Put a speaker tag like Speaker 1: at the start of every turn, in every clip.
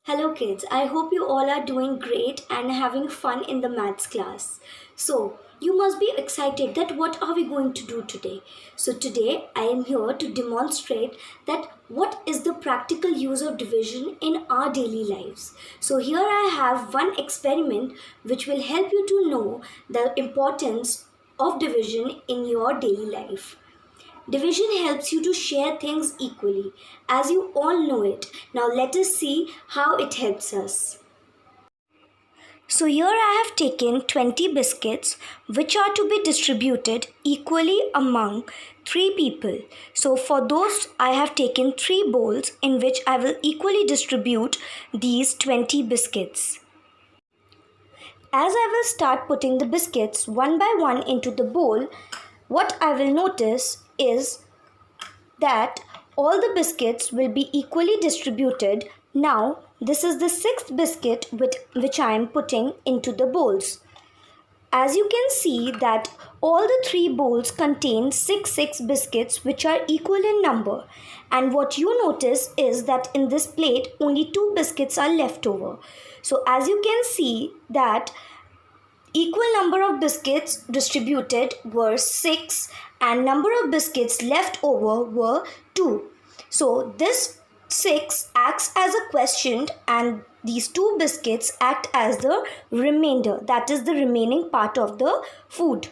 Speaker 1: Hello, kids. I hope you all are doing great and having fun in the maths class. So, you must be excited that what are we going to do today? So, today I am here to demonstrate that what is the practical use of division in our daily lives. So, here I have one experiment which will help you to know the importance of division in your daily life. Division helps you to share things equally, as you all know it. Now let us see how it helps us. So here I have taken 20 biscuits which are to be distributed equally among 3 people. So for those I have taken 3 bowls in which I will equally distribute these 20 biscuits. As I will start putting the biscuits one by one into the bowl, what I will notice is that all the biscuits will be equally distributed. Now, this is the sixth biscuit which I am putting into the bowls. As you can see that all the 3 bowls contain 6 biscuits which are equal in number, and what you notice is that in this plate only 2 biscuits are left over. So as you can see that equal number of biscuits distributed were 6 and number of biscuits left over were 2. So this 6 acts as a quotient and these 2 biscuits act as the remainder, that is the remaining part of the food.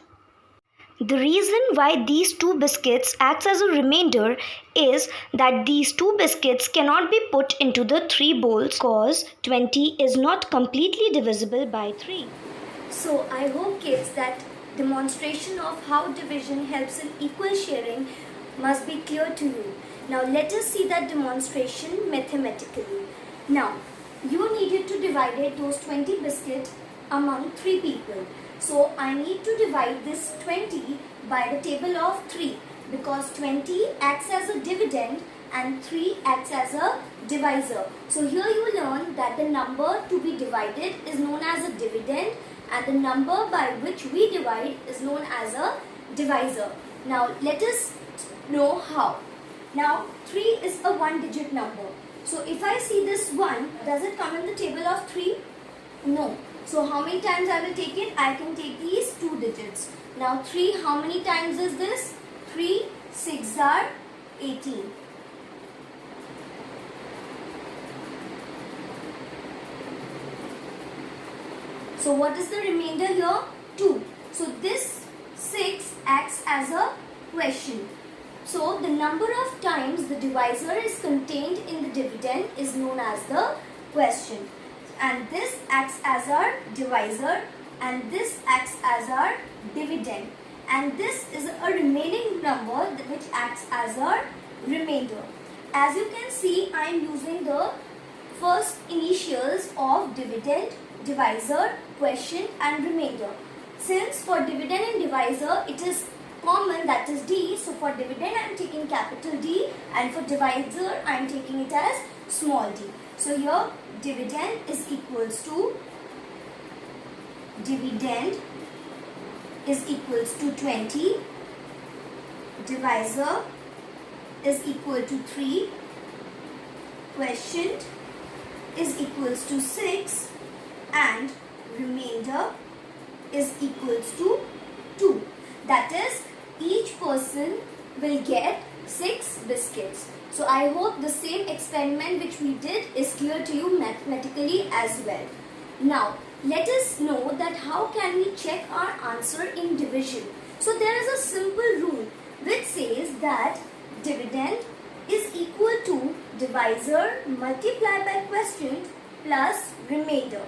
Speaker 1: The reason why these 2 biscuits acts as a remainder is that these 2 biscuits cannot be put into the 3 bowls because 20 is not completely divisible by 3. So I hope kids that demonstration of how division helps in equal sharing must be clear to you. Now let us see that demonstration mathematically. Now you needed to divide those 20 biscuits among 3 people. So I need to divide this 20 by the table of 3 because 20 acts as a dividend and 3 acts as a divisor. So here you learn that the number to be divided is known as a dividend and the number by which we divide is known as a divisor. Now let us know how. Now 3 is a 1-digit number. So if I see this 1, does it come in the table of 3? No. So how many times I will take it? I can take these 2 digits. Now 3, how many times is this? 3, 6 are 18. So what is the remainder here? 2. So this 6 acts as a quotient. So the number of times the divisor is contained in the dividend is known as the quotient. And this acts as our divisor and this acts as our dividend. And this is a remaining number which acts as our remainder. As you can see, I am using the first initials of dividend, divisor, quotient and remainder. Since for dividend and divisor it is common, that is D, so for dividend I am taking capital D and for divisor I am taking it as small d. So here dividend is equals to 20, divisor is equal to 3, quotient is equals to 6 and remainder is equals to 2. That is, each person will get 6 biscuits. So I hope the same experiment which we did is clear to you mathematically as well. Now let us know that how can we check our answer in division. So there is a simple rule which says that dividend is equal to divisor multiplied by quotient plus remainder.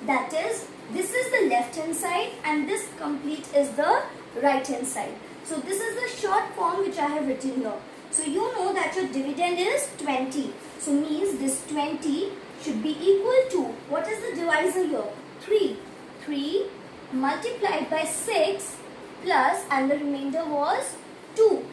Speaker 1: That is, this is the left hand side and this complete is the right hand side. So this is the short form which I have written here. So you know that your dividend is 20. So means this 20 should be equal to, what is the divisor here? 3. 3 multiplied by 6 plus and the remainder was 2.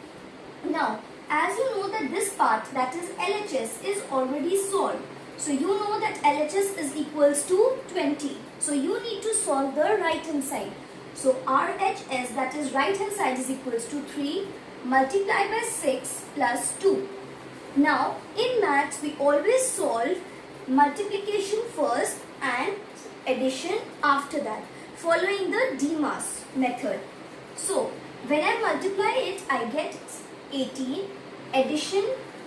Speaker 1: Now as you know that this part, that is LHS, is already solved. So you know that LHS is equals to 20. So you need to solve the right hand side. So RHS, that is right hand side, is equals to 3 multiplied by 6 plus 2. Now in maths we always solve multiplication first and addition after that, following the DMAS method. So when I multiply it, I get 18. Addition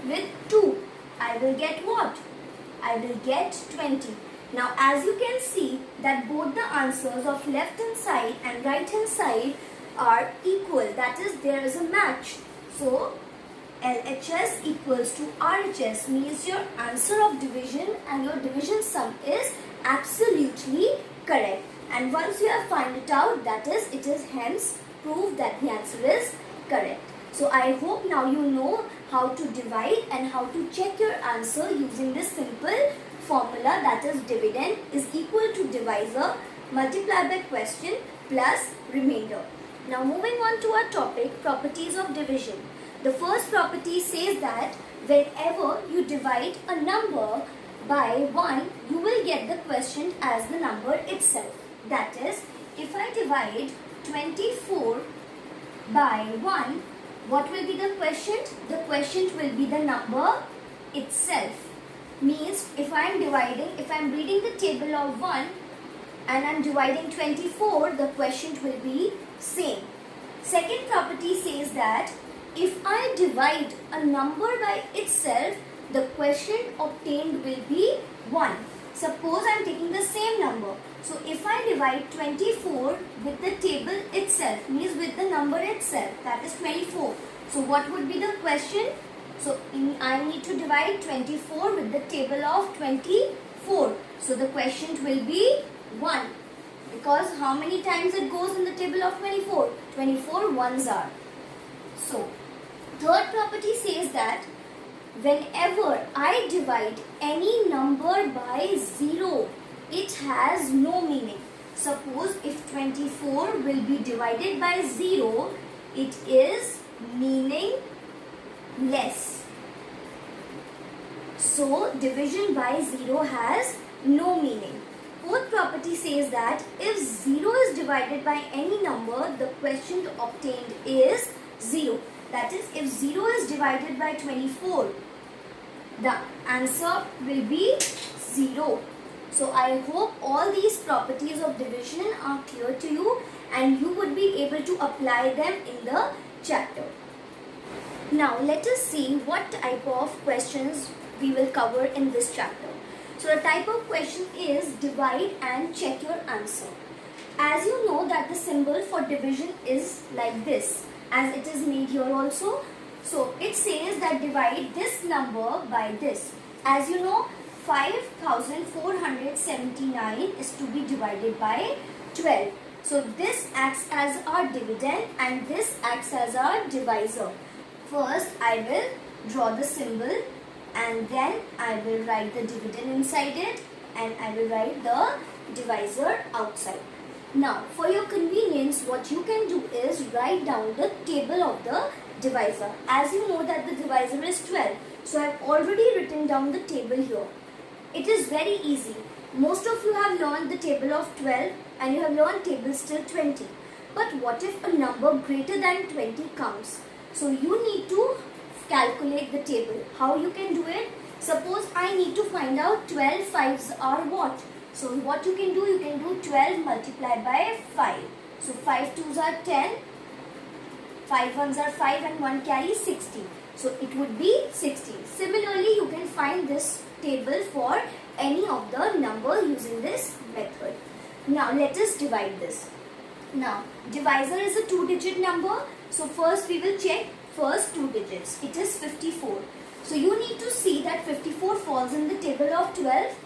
Speaker 1: with 2, I will get what? I will get 20. Now as you can see that both the answers of left hand side and right hand side are equal. That is, there is a match. So LHS equals to RHS means your answer of division and your division sum is absolutely correct. And once you have found it out, that is, it is hence proved that the answer is correct. So I hope now you know how to divide and how to check your answer using this simple formula, that is dividend is equal to divisor multiplied by question plus remainder. Now moving on to our topic, properties of division. The first property says that whenever you divide a number by 1, you will get the quotient as the number itself. That is, if I divide 24 by 1, what will be the quotient? The quotient will be the number itself. Means if I am reading the table of 1 and I am dividing 24, the quotient will be same. Second property says that if I divide a number by itself, the quotient obtained will be 1. Suppose I am taking the same number. So if I divide 24 with the table itself, means with the number itself, that is 24. So what would be the quotient? So I need to divide 24 with the table of 24. So the quotient will be 1. Because how many times it goes in the table of 24? 24 ones are. So third property says that whenever I divide any number by 0, it has no meaning. Suppose if 24 will be divided by 0, it is meaningless. So division by 0 has no meaning. Fourth property says that if 0 is divided by any number, the quotient obtained is 0. That is, if 0 is divided by 24, the answer will be 0. So I hope all these properties of division are clear to you and you would be able to apply them in the chapter. Now let us see what type of questions we will cover in this chapter. So the type of question is divide and check your answer. As you know that the symbol for division is like this, as it is made here also. So it says that divide this number by this. As you know, 5479 is to be divided by 12. So this acts as our dividend and this acts as our divisor. First I will draw the symbol and then I will write the dividend inside it and I will write the divisor outside. Now for your convenience, what you can do is write down the table of the divisor. As you know that the divisor is 12, so I have already written down the table here. It is very easy. Most of you have learned the table of 12 and you have learned tables till 20. But what if a number greater than 20 comes? So you need to calculate the table. How you can do it? Suppose I need to find out 12 fives are what? So what you can do? You can do 12 multiplied by 5. So 5 twos are 10, 5 ones are 5 and 1 carries 60. So it would be 60. Similarly, you can find this table for any of the number using this method. Now let us divide this. Now divisor is a 2-digit number. So first we will check first 2 digits. It is 54. So you need to see that 54 falls in the table of 12.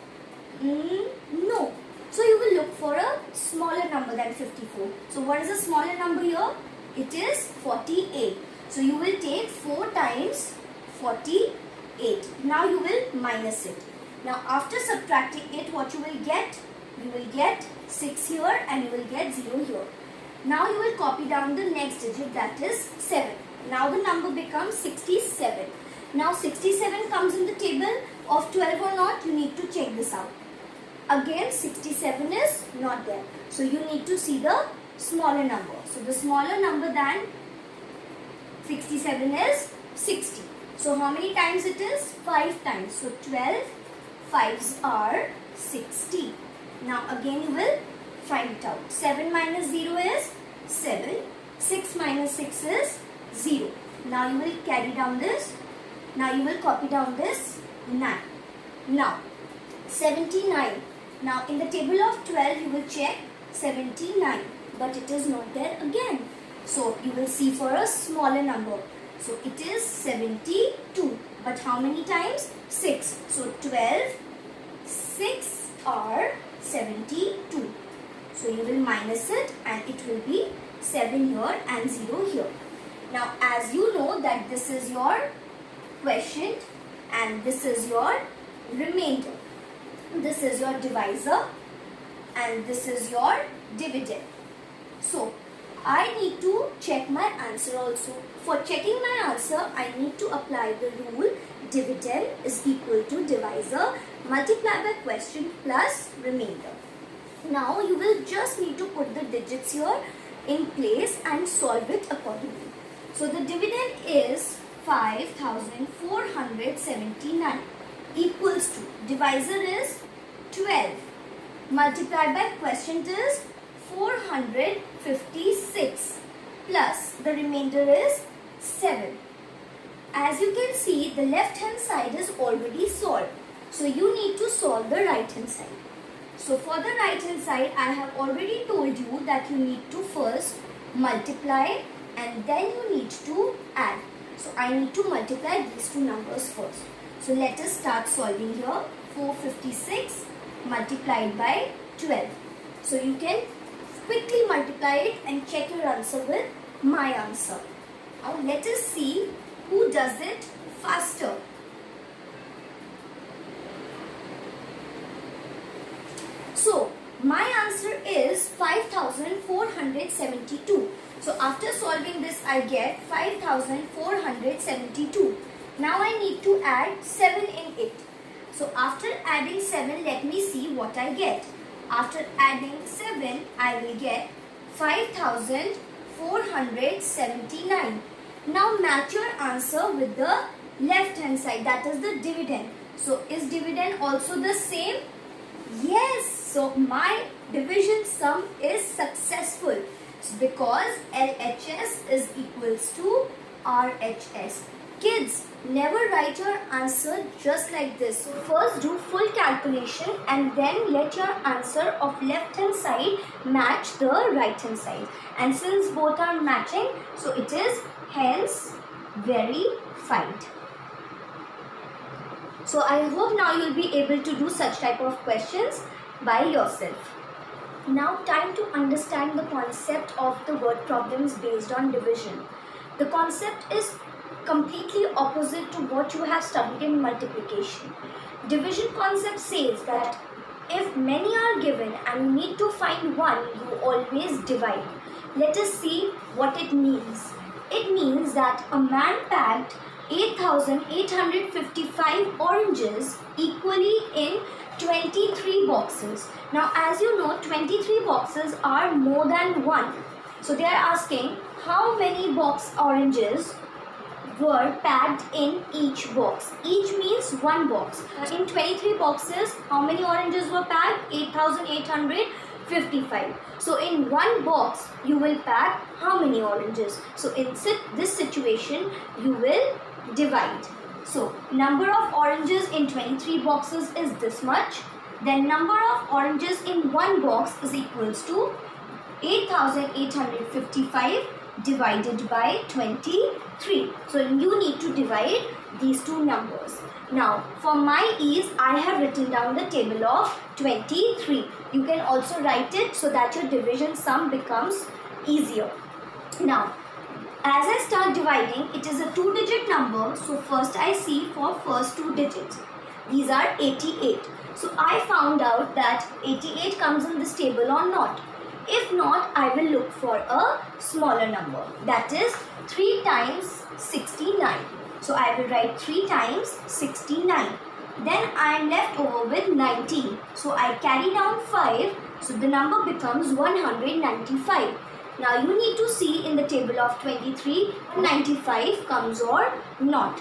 Speaker 1: No. So you will look for a smaller number than 54. So what is a smaller number here? It is 48. So you will take 4 times 48. Now you will minus it. Now after subtracting it, what you will get? You will get 6 here and you will get 0 here. Now you will copy down the next digit, that is 7. Now the number becomes 67. Now 67 comes in the table of 12 or not, you need to check this out. Again 67 is not there. So you need to see the smaller number. So the smaller number than 67 is 60. So how many times it is? 5 times. So 12 5s are 60. Now again you will find it out. 7 minus 0 is 7. 6 minus 6 is 0. Now you will carry down this. Now you will copy down this 9. Now 79. Now in the table of 12 you will check 79, but it is not there again. So you will see for a smaller number. So it is 72. But how many times? 6. So 12, 6 are 72. So you will minus it and it will be 7 here and 0 here. Now as you know that this is your quotient and this is your remainder. This is your divisor and this is your dividend. So I need to check my answer also. For checking my answer, I need to apply the rule dividend is equal to divisor multiplied by quotient plus remainder. Now you will just need to put the digits here in place and solve it accordingly. So the dividend is 5479 equals to, divisor is 12 multiplied by quotient is 456 plus the remainder is 7. As you can see, the left hand side is already solved. So you need to solve the right hand side. So for the right hand side, I have already told you that you need to first multiply and then you need to add. So I need to multiply these two numbers first. So let us start solving here. 456 multiplied by 12. So you can quickly multiply it and check your answer with my answer. Now let us see who does it faster. So my answer is 5472. So after solving this I get 5472. Now I need to add 7 in it. So after adding 7, let me see what I get. After adding 7, I will get 5479. Now match your answer with the left hand side, that is the dividend. So is dividend also the same? Yes. So my division sum is successful because LHS is equals to RHS. Kids, never write your answer just like this. First do full calculation and then let your answer of left hand side match the right hand side. And since both are matching, so it is hence verified. So I hope now you will be able to do such type of questions by yourself. Now time to understand the concept of the word problems based on division. The concept is completely opposite to what you have studied in multiplication. Division concept says that if many are given and you need to find one, you always divide. Let us see what it means. It means that a man packed 8,855 oranges equally in 23 boxes. Now as you know, 23 boxes are more than one. So they are asking how many oranges were packed in each box. Each means one box. In 23 boxes, how many oranges were packed? 8,855. So in one box, you will pack how many oranges? So in this situation, you will divide. So number of oranges in 23 boxes is this much. Then number of oranges in one box is equals to 8,855 divided by 23. So you need to divide these two numbers. Now for my ease, I have written down the table of 23. You can also write it so that your division sum becomes easier. Now as I start dividing, it is a 2-digit number. So first I see for first 2 digits. These are 88. So I found out that 88 comes in this table or not. If not, I will look for a smaller number. That is 3 times 69. So I will write 3 times 69. Then I am left over with 19. So I carry down 5. So the number becomes 195. Now you need to see in the table of 23, 95 comes or not.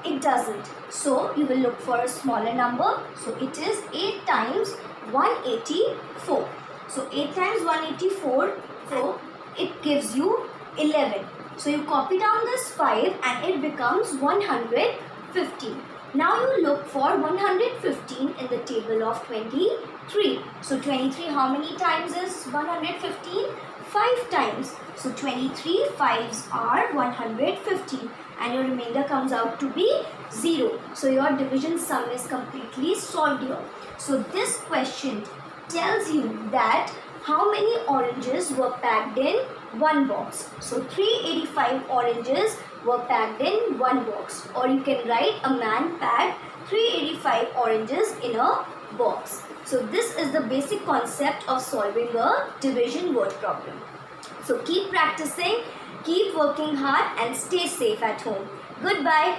Speaker 1: it doesn't. So you will look for a smaller number. So it is 8 times 184. So 8 times 184, so it gives you 11. So you copy down this 5 and it becomes 115. Now you look for 115 in the table of 23. So 23 how many times is 115? 5 times. So 23 5s are 115 and your remainder comes out to be 0. So your division sum is completely solved here. So this question tells you that how many oranges were packed in one box. So 385 oranges were packed in one box, or you can write a man packed 385 oranges in a box. So this is the basic concept of solving a division word problem. So keep practicing, keep working hard and stay safe at home. Goodbye.